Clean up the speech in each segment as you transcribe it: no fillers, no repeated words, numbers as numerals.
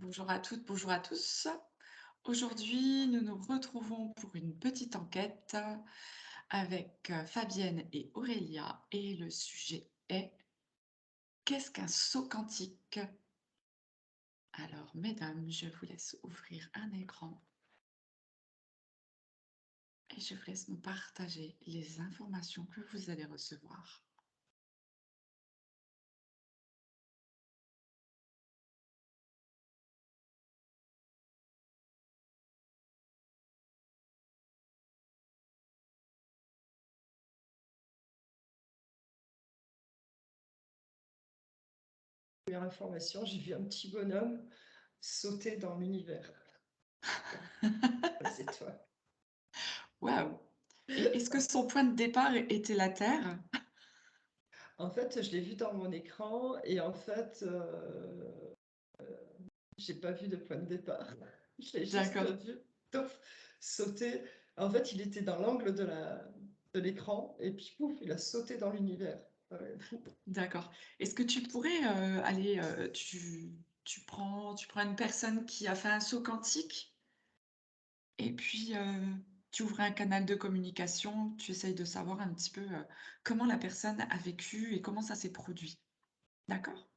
Bonjour à toutes, bonjour à tous. Aujourd'hui, nous nous retrouvons pour une petite enquête avec Fabienne et Aurélia et le sujet est: qu'est-ce qu'un saut quantique? Alors, mesdames, je vous laisse ouvrir un écran et je vous laisse me partager les informations que vous allez recevoir. Première information, j'ai vu un petit bonhomme sauter dans l'univers. C'est toi. Waouh! Et est-ce que son point de départ était la Terre? En fait, je l'ai vu dans mon écran et en fait, j'ai pas vu de point de départ. Je l'ai juste D'accord. vu pouf, sauter. En fait, il était dans l'angle de l'écran et puis pouf, il a sauté dans l'univers. Ouais. D'accord. Est-ce que tu pourrais aller, tu prends une personne qui a fait un saut quantique et puis tu ouvres un canal de communication, tu essayes de savoir un petit peu comment la personne a vécu et comment ça s'est produit. D'accord?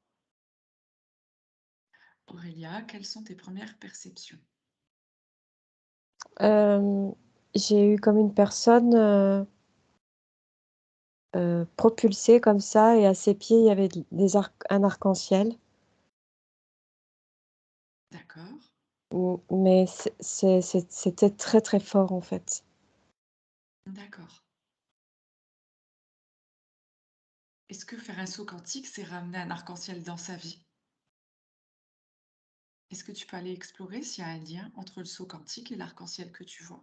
Aurélia, quelles sont tes premières perceptions? J'ai eu comme une personne propulsée comme ça, et à ses pieds, il y avait un arc-en-ciel. D'accord. Mais c'était très très fort en fait. D'accord. Est-ce que faire un saut quantique, c'est ramener un arc-en-ciel dans sa vie? Est-ce que tu peux aller explorer s'il y a un lien entre le saut quantique et l'arc-en-ciel que tu vois?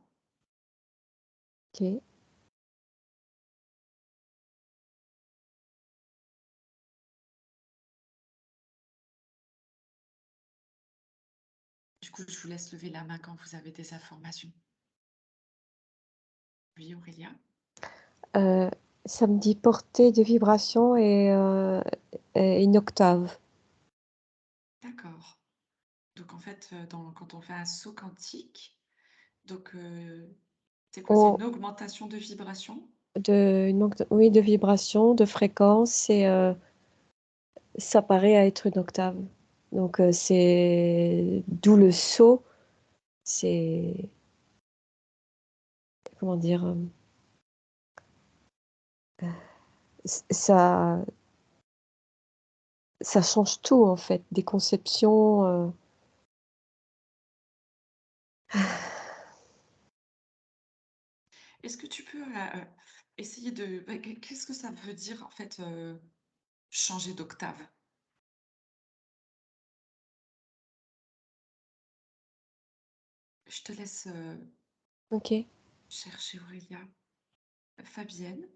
Ok. Du coup, je vous laisse lever la main quand vous avez des informations. Oui, Aurélia? Ça me dit portée de vibration et une octave. D'accord. Donc en fait, quand on fait un saut quantique, donc c'est quoi? C'est Oh, une augmentation de vibration? oui, de vibration, de fréquence, et ça paraît à être une octave. Donc c'est d'où le saut. C'est comment dire, ça ça change tout en fait, des conceptions. Est-ce que tu peux essayer de... qu'est-ce que ça veut dire en fait changer d'octave? Je te laisse Ok. chercher Aurélia. Fabienne?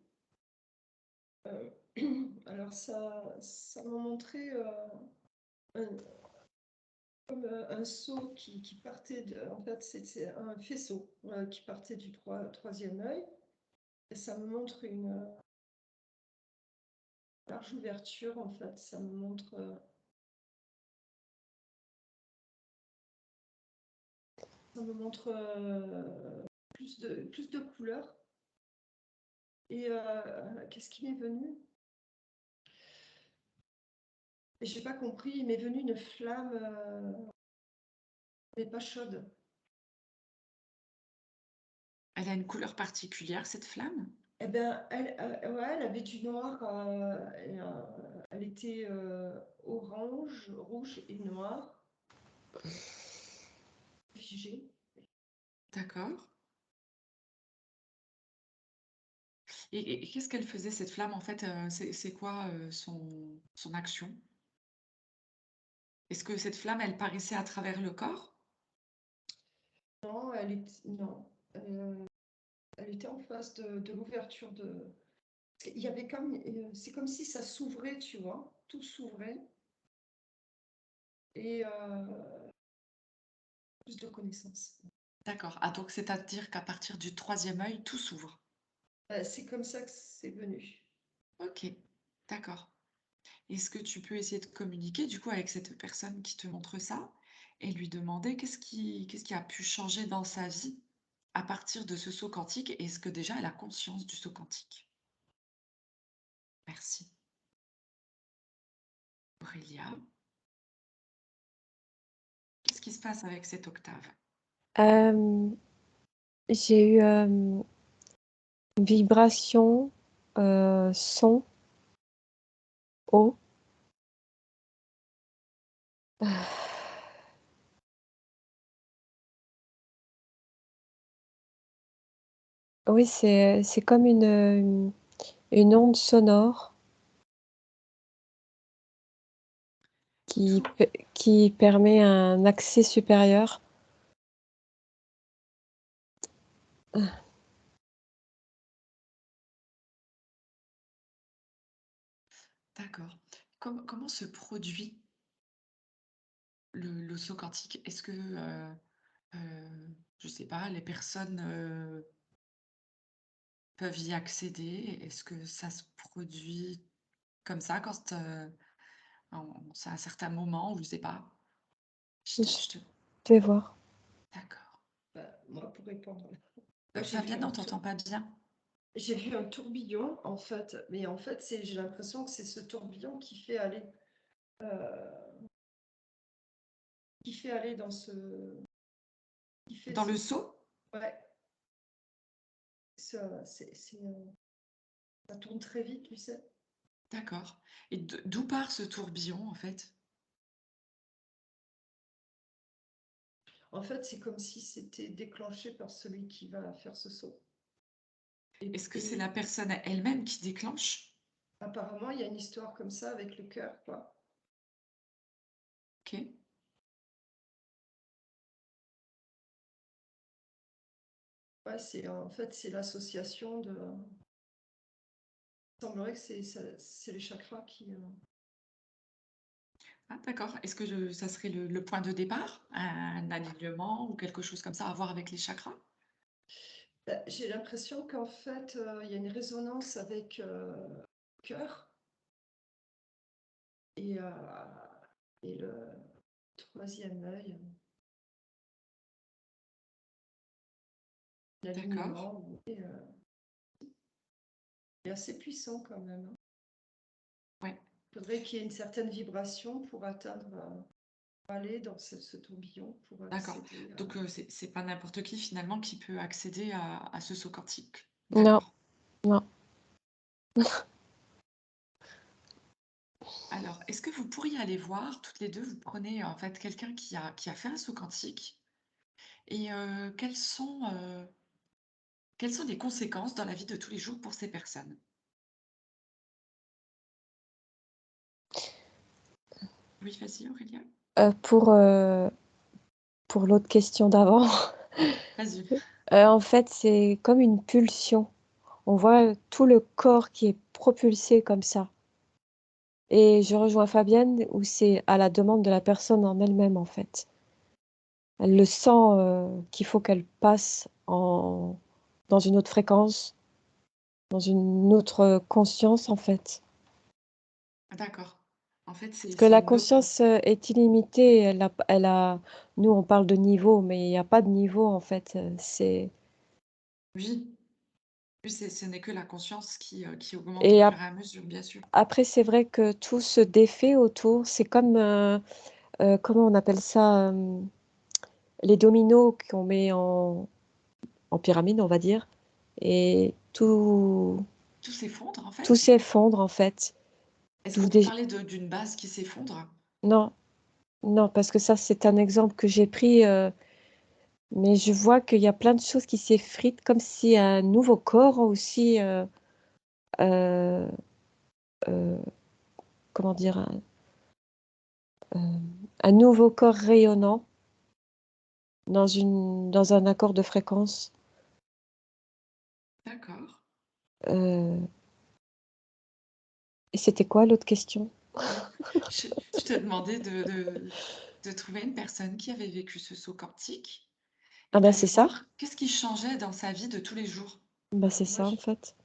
Euh, alors ça m'a montré un, comme un seau qui partait en fait, c'était un faisceau qui partait du troisième œil. Et ça me montre une large ouverture, en fait. Ça me montre plus de couleurs. Et qu'est-ce qui m'est venu? J'ai pas compris. Il m'est venu une flamme, mais pas chaude. Elle a une couleur particulière, cette flamme? Eh ben, ouais, elle avait du noir. Elle était orange, rouge et noire, figée. D'accord. Et qu'est-ce qu'elle faisait, cette flamme, en fait? C'est quoi son action? Est-ce que cette flamme, elle paraissait à travers le corps? Non, non. Elle était en face de l'ouverture de. Il y avait comme, c'est comme si ça s'ouvrait, tu vois, tout s'ouvrait et plus de connaissances. D'accord. Ah, donc c'est-à-dire qu'à partir du troisième œil, tout s'ouvre. C'est comme ça que c'est venu. Ok, d'accord. Est-ce que tu peux essayer de communiquer du coup avec cette personne qui te montre ça et lui demander qu'est-ce qui a pu changer dans sa vie à partir de ce saut quantique et est-ce que déjà elle a conscience du saut quantique? Merci. Aurélia, qu'est-ce qui se passe avec cette octave? J'ai eu vibration, son, eau. Oui, c'est comme une onde sonore qui, Tout, qui permet un accès supérieur. d'accord. Comment se produit le saut quantique? Est-ce que, je sais pas, les personnes peuvent y accéder? Est-ce que ça se produit comme ça quand c'est un certain moment ou je sais pas? Je Je te... vais voir. D'accord. Bah, moi, pour répondre, moi, Fabienne, on t'entend pas bien. j'ai vu un tourbillon, en fait, mais en fait, j'ai l'impression que c'est ce tourbillon euh, qui fait aller dans ce, qui fait Dans ce, le saut? ouais, ça tourne très vite, tu sais. D'accord. Et d'où part ce tourbillon en fait? En fait, c'est comme si c'était déclenché par celui qui va faire ce saut. Est-ce que c'est Et la personne elle-même qui déclenche? apparemment, il y a une histoire comme ça avec le cœur, quoi. Ok. Ouais, en fait, c'est l'association de. Il semblerait que c'est les chakras qui. Ah, d'accord. Est-ce que ça serait le point de départ? Un alignement ou quelque chose comme ça à voir avec les chakras? Bah, j'ai l'impression qu'en fait, il y a une résonance avec le cœur et, le troisième œil, D'accord. l'alignement est assez puissant quand même, hein. Ouais. Il faudrait qu'il y ait une certaine vibration pour aller dans ce tourbillon, pour D'accord. accéder à. Donc c'est pas n'importe qui finalement qui peut accéder à ce saut quantique. Non, D'accord. non. Alors, est-ce que vous pourriez aller voir toutes les deux, vous prenez en fait quelqu'un qui a fait un saut quantique et quelles sont les conséquences dans la vie de tous les jours pour ces personnes? Oui, vas-y Aurélia. Euh, pour, euh, pour l'autre question d'avant, Vas-y. en fait, c'est comme une pulsion. On voit tout le corps qui est propulsé comme ça. Et je rejoins Fabienne où c'est à la demande de la personne en elle-même, en fait. Elle le sent qu'il faut qu'elle passe dans une autre fréquence, dans une autre conscience, en fait. D'accord. En fait, Parce que c'est la une autre. conscience est illimitée. Nous, on parle de niveau, mais il n'y a pas de niveau, en fait. Oui, oui, ce n'est que la conscience qui augmente au Et fur et à mesure, bien sûr. après, c'est vrai que tout se défait autour. C'est comme, comment on appelle ça, les dominos qu'on met en pyramide, on va dire. Et Tout s'effondre, en tout fait. s'effondre, en fait. Est-ce que D'où vous des... parlez d'une base qui s'effondre? Non, non, parce que ça, c'est un exemple que j'ai pris. Mais je vois qu'il y a plein de choses qui s'effritent, comme si un nouveau corps aussi, euh, euh, comment dire, un nouveau corps rayonnant dans un accord de fréquence. D'accord. Euh, et c'était quoi l'autre question? Je te demandais de trouver une personne qui avait vécu ce saut quantique Ah et bah d'aller c'est ça, voir qu'est-ce qui changeait dans sa vie de tous les jours. bah c'est Moi, ça en fait.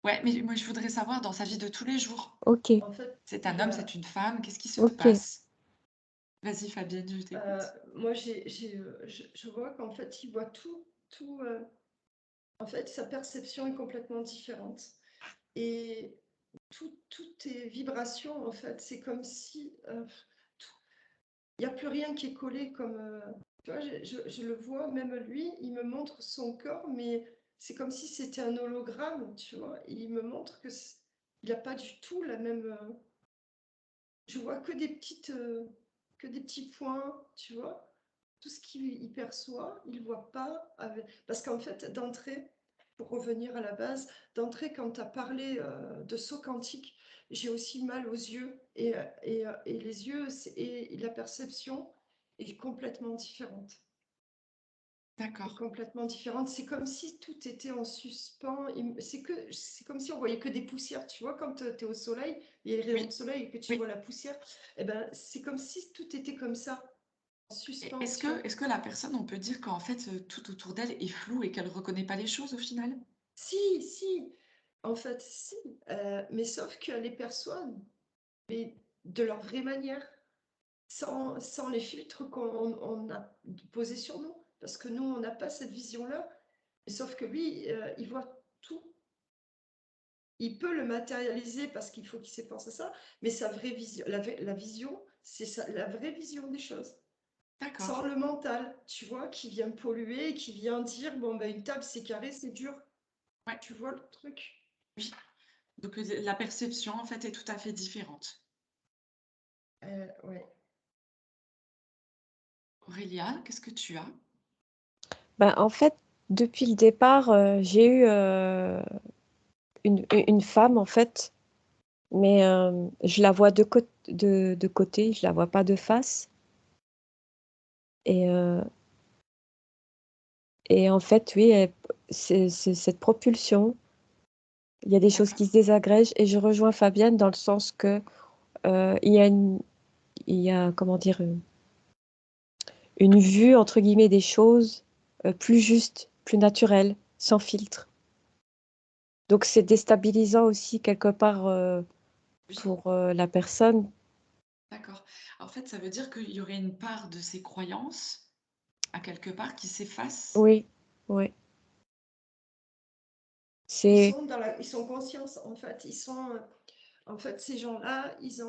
Ouais, mais moi, je voudrais savoir dans sa vie de tous les jours. Ok, en fait, C'est il un y homme, c'est a, une femme, qu'est-ce qui se ok. passe? Vas-y Fabienne, je t'écoute. Moi, je vois qu'en fait, il voit tout. En fait, sa perception est complètement différente. Et toutes tes vibrations, en fait, c'est comme si il n'y a plus rien qui est collé comme. Tu vois, je le vois, même lui, il me montre son corps, mais c'est comme si c'était un hologramme, tu vois. Et il me montre que il n'a pas du tout la même. Je vois que des petits points, tu vois. Tout ce qu'il perçoit, il ne voit pas. Parce qu'en fait, d'entrée, pour revenir à la base, d'entrée, quand tu as parlé de saut quantique, j'ai aussi mal aux yeux. Et les yeux et la perception est complètement différente. D'accord. Complètement différente. C'est comme si tout était en suspens. C'est comme si on voyait que des poussières. Tu vois, quand tu es au soleil, il y a les rayons de Oui, soleil et que tu oui. vois la poussière. Eh ben, c'est comme si tout était comme ça, en suspens, Est-ce tu vois. que, est-ce que la personne, on peut dire qu'en fait, tout autour d'elle est flou et qu'elle ne reconnaît pas les choses au final? Si, en fait, si. Mais sauf qu'elle les perçoit, mais de leur vraie manière, sans les filtres qu'on a posés sur nous. Parce que nous, on n'a pas cette vision-là. Sauf que lui, il voit tout. Il peut le matérialiser parce qu'il faut qu'il se pense à ça, mais sa vraie vision, la vision, c'est la vraie vision des choses. Sans D'accord. le mental, tu vois, qui vient polluer, qui vient dire, bon, ben, une table, c'est carré, c'est dur. Ouais, Tu vois le truc? oui. Donc la perception, en fait, est tout à fait différente. Ouais. Aurélia, qu'est-ce que tu as? Ben, en fait, depuis le départ, j'ai eu une femme, en fait, mais je la vois de côté, je la vois pas de face. Et, et en fait, oui, c'est cette propulsion. Il y a des choses D'accord. qui se désagrègent et je rejoins Fabienne dans le sens que il y a comment dire, une vue, entre guillemets, des choses plus juste, plus naturelle, sans filtre. Donc c'est déstabilisant aussi quelque part Oui, pour la personne. d'accord. En fait, ça veut dire qu'il y aurait une part de ses croyances, à quelque part, qui s'efface. Oui, oui. C'est, Ils sont conscients, en fait. En fait, ces gens-là, ils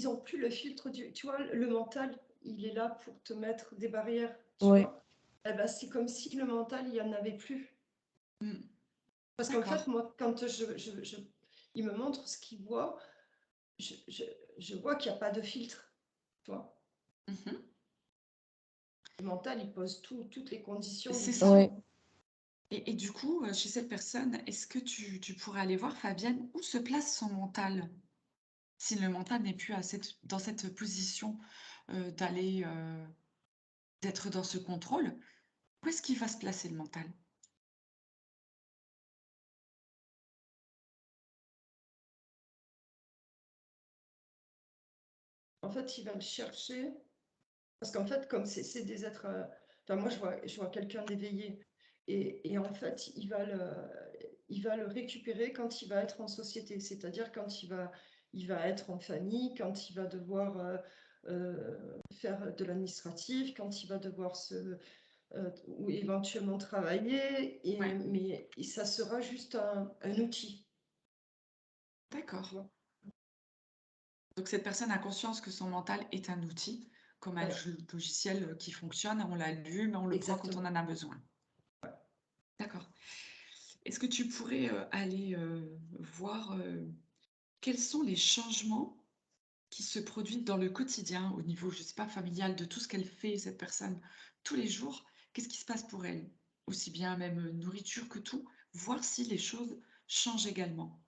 ont plus le filtre tu vois, le mental, il est là pour te mettre des barrières, tu ouais, vois. Eh ben, c'est comme si le mental, il n'y en avait plus. Hmm. Parce qu'en fait, D'accord. moi, quand il me montre ce qu'il voit, je, je, je vois qu'il n'y a pas de filtre, tu vois. Mhm. Le mental, il pose toutes les conditions de C'est ça. ouais. vision. Et du coup, chez cette personne, est-ce que tu pourrais aller voir, Fabienne, où se place son mental? Si le mental n'est plus dans cette position d'aller, d'être dans ce contrôle, où est-ce qu'il va se placer le mental? En fait, il va le chercher. Parce qu'en fait, comme c'est des êtres. Enfin, moi, je vois quelqu'un d'éveillé. Et en fait, il va le récupérer quand il va être en société. C'est-à-dire quand il va être en famille, quand il va devoir faire de l'administratif, quand il va devoir ou éventuellement travailler. Ouais, Mais ça sera juste un outil. Tu d'accord. vois. Donc cette personne a conscience que son mental est un outil, comme un Ouais, logiciel qui fonctionne, on l'allume, on le prend quand on exactement. en a besoin. D'accord. Est-ce que tu pourrais aller voir quels sont les changements qui se produisent dans le quotidien, au niveau, je ne sais pas, familial, de tout ce qu'elle fait, cette personne, tous les jours? Qu'est-ce qui se passe pour elle? Aussi bien même nourriture que tout, voir si les choses changent également.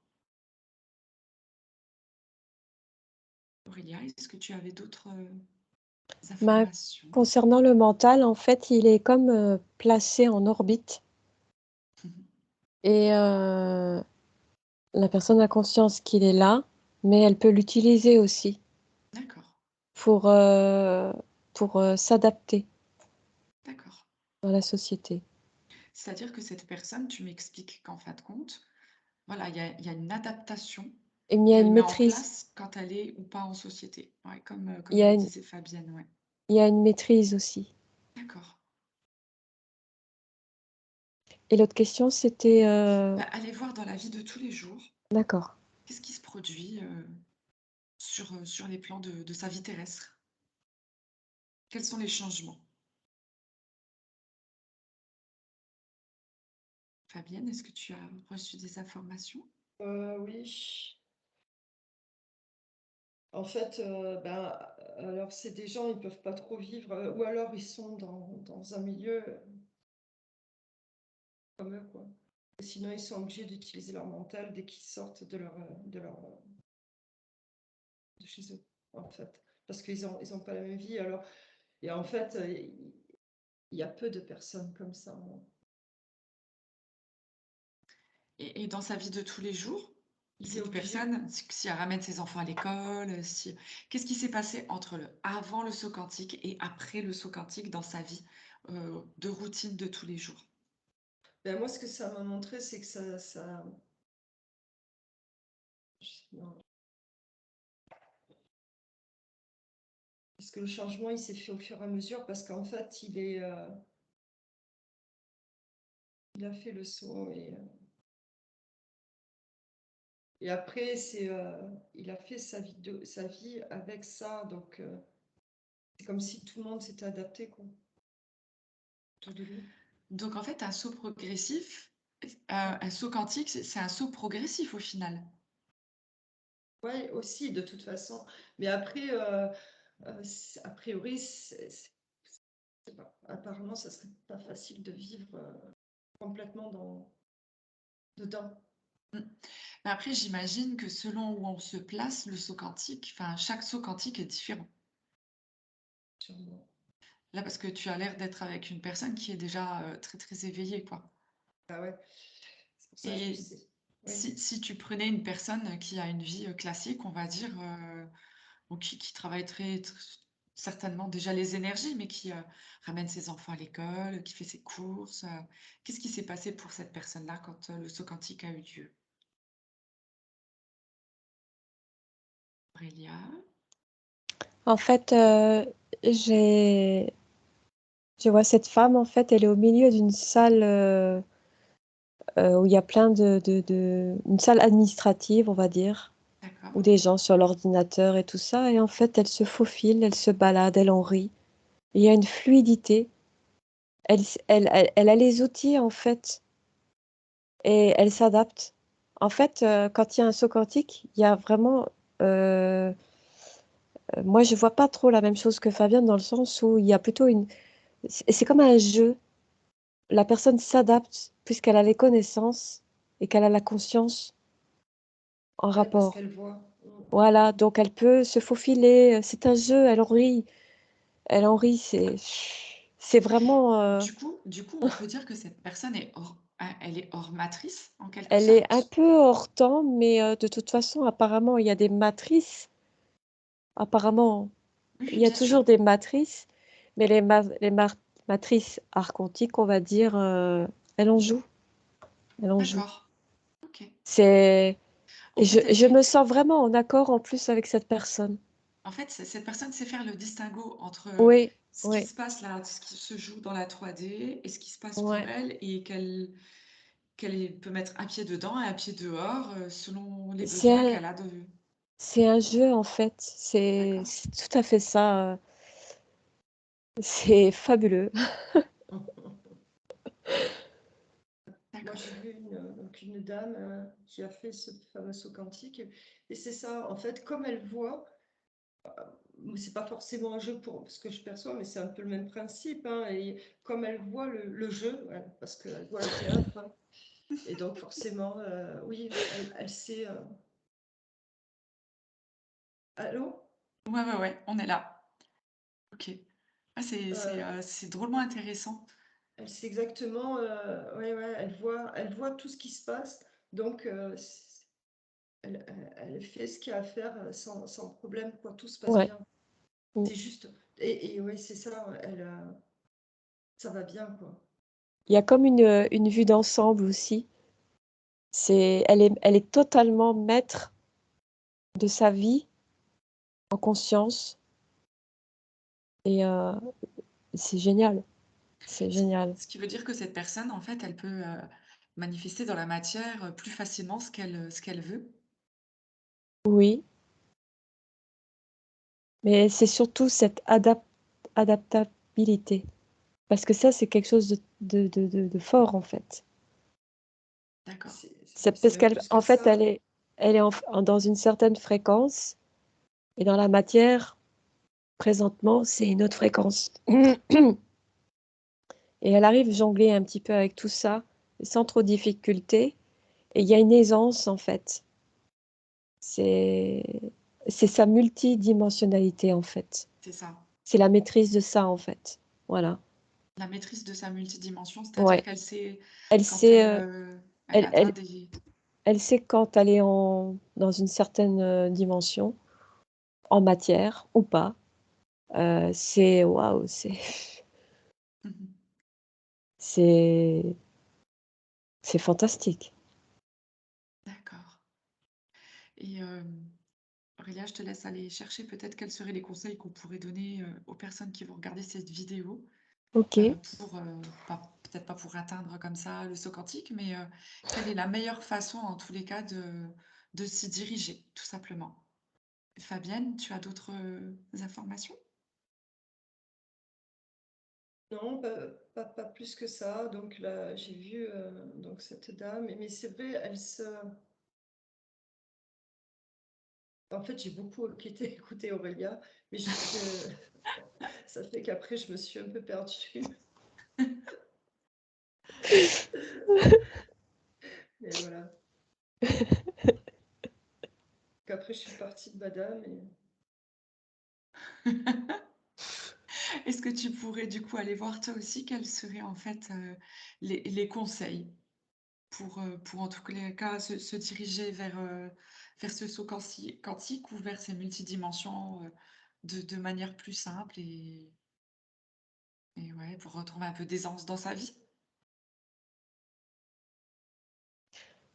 Aurélia, est-ce que tu avais d'autres Bah, informations? concernant le mental, en fait, il est comme placé en orbite et la personne a conscience qu'il est là, mais elle peut l'utiliser aussi D'accord, pour, s'adapter d'accord. dans la société. C'est-à-dire que cette personne, tu m'expliques qu'en fin de compte, voilà, il y a une adaptation Et il y a qu'elle une met en maîtrise. place quand elle est ou pas en société. Ouais, comme Il y a le une, disait Fabienne, ouais. Il y a une maîtrise aussi. D'accord. Et l'autre question, c'était... Bah, allez voir dans la vie de tous les jours, D'accord. qu'est-ce qui se produit sur les plans de sa vie terrestre? Quels sont les changements? Fabienne, est-ce que tu as reçu des informations? Oui. En fait, alors c'est des gens, ils peuvent pas trop vivre, ou alors ils sont dans un milieu comme eux, quoi. Et sinon, ils sont obligés d'utiliser leur mental dès qu'ils sortent de chez eux, en fait. Parce qu'ils ont pas la même vie. Alors, et en fait, il y a peu de personnes comme ça, hein. Et dans sa vie de tous les jours, Il est cette obligé. personne, si elle ramène ses enfants à l'école, qu'est-ce qui s'est passé entre avant le saut quantique et après le saut quantique dans sa vie de routine de tous les jours? Ben, moi, ce que ça m'a montré, c'est que non. Parce que le changement, il s'est fait au fur et à mesure, parce qu'en fait, il a fait le saut et après, il a fait sa vie avec ça, donc c'est comme si tout le monde s'était adapté, quoi, autour de lui. Donc en fait, un saut progressif, un saut quantique, c'est un saut progressif au final. Ouais, aussi, de toute façon. Mais après, a priori, je sais pas. Apparemment, ça serait pas facile de vivre complètement dedans. Mm. Mais après, j'imagine que selon où on se place, le saut quantique, enfin, chaque saut quantique est différent. Sûrement. Là, parce que tu as l'air d'être avec une personne qui est déjà très, très éveillée, quoi. Ah ouais, c'est pour ça que je Et sais. Oui. si tu prenais une personne qui a une vie classique, on va dire, ou qui travaille certainement déjà les énergies, mais qui ramène ses enfants à l'école, qui fait ses courses, qu'est-ce qui s'est passé pour cette personne-là quand le saut quantique a eu lieu? Aurélia? En fait, j'ai... Je vois cette femme, en fait, elle est au milieu d'une salle où il y a plein une salle administrative, on va dire, D'accord. où des gens sur l'ordinateur et tout ça. Et en fait, elle se faufile, elle se balade, elle en rit. Il y a une fluidité. Elle a les outils, en fait, et elle s'adapte. En fait, quand il y a un saut quantique, il y a vraiment... euh, moi, je vois pas trop la même chose que Fabienne dans le sens où il y a plutôt une... C'est comme un jeu. La personne s'adapte puisqu'elle a les connaissances et qu'elle a la conscience en Ouais, parce rapport. qu'elle voit. Voilà, donc elle peut se faufiler. C'est un jeu, elle en rit. Elle en rit, c'est vraiment... Du coup, on peut dire que cette personne est elle est hors matrice, en quelque elle est un sorte. peu hors temps, mais de toute façon, apparemment, il y a des matrices. Apparemment, il Oui, y a bien sûr. toujours des matrices, mais matrices archontiques, on va dire, elles en jouent. Elles en jouent. D'accord. Ok. C'est... En fait, Je me sens vraiment en accord en plus avec cette personne. cette personne sait faire le distinguo entre Oui, ce qui oui, se passe là, ce qui se joue dans la 3D et ce qui se passe pour ouais. elle et qu'elle peut mettre un pied dedans et un pied dehors selon les C'est besoins un, qu'elle a de... c'est un jeu en fait. D'accord. C'est tout à fait ça. C'est fabuleux. Moi, D'accord. j'ai vu donc une dame qui a fait ce fameux saut quantique. Et c'est ça, en fait, comme elle voit, c'est pas forcément un jeu pour ce que je perçois, mais c'est un peu le même principe, hein, et comme elle voit le jeu, ouais, parce qu'elle voit le théâtre, hein, et donc forcément, oui, elle sait. Allô? Ouais, ouais, ouais, on est là. Ok. Ah, Euh, c'est drôlement intéressant. Elle sait exactement, ouais, ouais, elle voit tout ce qui se passe, donc elle fait ce qu'il y a à faire sans problème, quoi, tout se passe Ouais. bien. Mm. C'est juste, et ouais, c'est ça, ça va bien, quoi. Il y a comme une vue d'ensemble aussi. Elle est totalement maître de sa vie en conscience. Et c'est génial, c'est Ce génial. ce qui veut dire que cette personne, en fait, elle peut, manifester dans la matière, plus facilement ce qu'elle veut? Oui, mais c'est surtout cette adaptabilité. Parce que ça, c'est quelque chose de fort, en fait. D'accord. C'est C'est parce même qu'elle, plus que en fait, ça. elle est dans une certaine fréquence, et dans la matière, présentement, c'est une autre fréquence. Et elle arrive à jongler un petit peu avec tout ça, sans trop de difficulté. Et il y a une aisance, en fait. C'est, c'est sa multidimensionnalité, en fait. C'est ça. C'est la maîtrise de ça, en fait. Voilà. La maîtrise de sa multidimension, c'est-à-dire Ouais. qu'elle sait Elle quand sait, elle elle, atteint elle, des elle sait quand elle est dans une certaine dimension, en matière ou pas. C'est waouh, mmh c'est, c'est fantastique. D'accord et Aurélia, je te laisse aller chercher peut-être quels seraient les conseils qu'on pourrait donner, aux personnes qui vont regarder cette vidéo, Ok. pour, peut-être pas pour atteindre comme ça le saut quantique, mais, quelle est la meilleure façon en tous les cas de s'y diriger, tout simplement? Fabienne, tu as d'autres, informations? Non, pas plus que ça. Donc là, j'ai vu donc cette dame, mais c'est vrai, en fait, j'ai beaucoup écouté Aurélia, mais ça fait qu'après, je me suis un peu perdue. Mais voilà. Qu'après, je suis partie de madame et Est-ce que tu pourrais du coup aller voir toi aussi quels seraient en fait, les conseils pour en tous les cas se diriger vers ce saut quantique ou vers ces multidimensions, de manière plus simple et ouais, pour retrouver un peu d'aisance dans sa vie?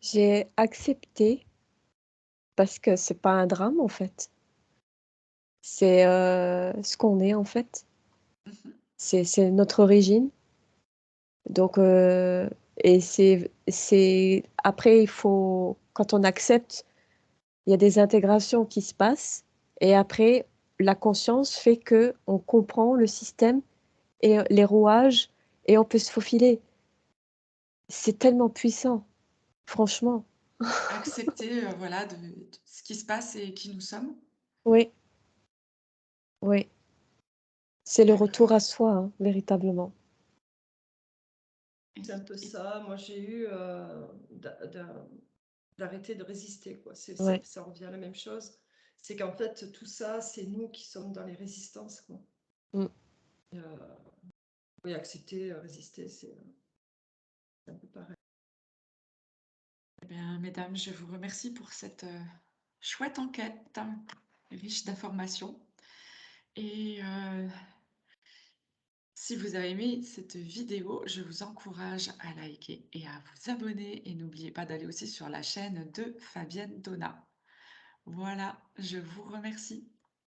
J'ai accepté parce que c'est pas un drame en fait. C'est ce qu'on est en fait. Mmh. C'est notre origine. Donc, et après, il faut, quand on accepte, il y a des intégrations qui se passent. Et après, la conscience fait que on comprend le système et les rouages et on peut se faufiler. C'est tellement puissant, franchement. Accepter, voilà, de ce qui se passe et qui nous sommes? Oui, oui. C'est le retour D'accord à soi, hein, véritablement. c'est un peu et ça. Moi, j'ai eu d'arrêter de résister, quoi. Ouais. Ça revient à la même chose. C'est qu'en fait, tout ça, c'est nous qui sommes dans les résistances, quoi. Mm. Et, oui, accepter, résister, c'est un peu pareil. eh bien, mesdames, je vous remercie pour cette, chouette enquête, hein, riche d'informations et si vous avez aimé cette vidéo, je vous encourage à liker et à vous abonner et n'oubliez pas d'aller aussi sur la chaîne de Fabienne Donat. Voilà, je vous remercie.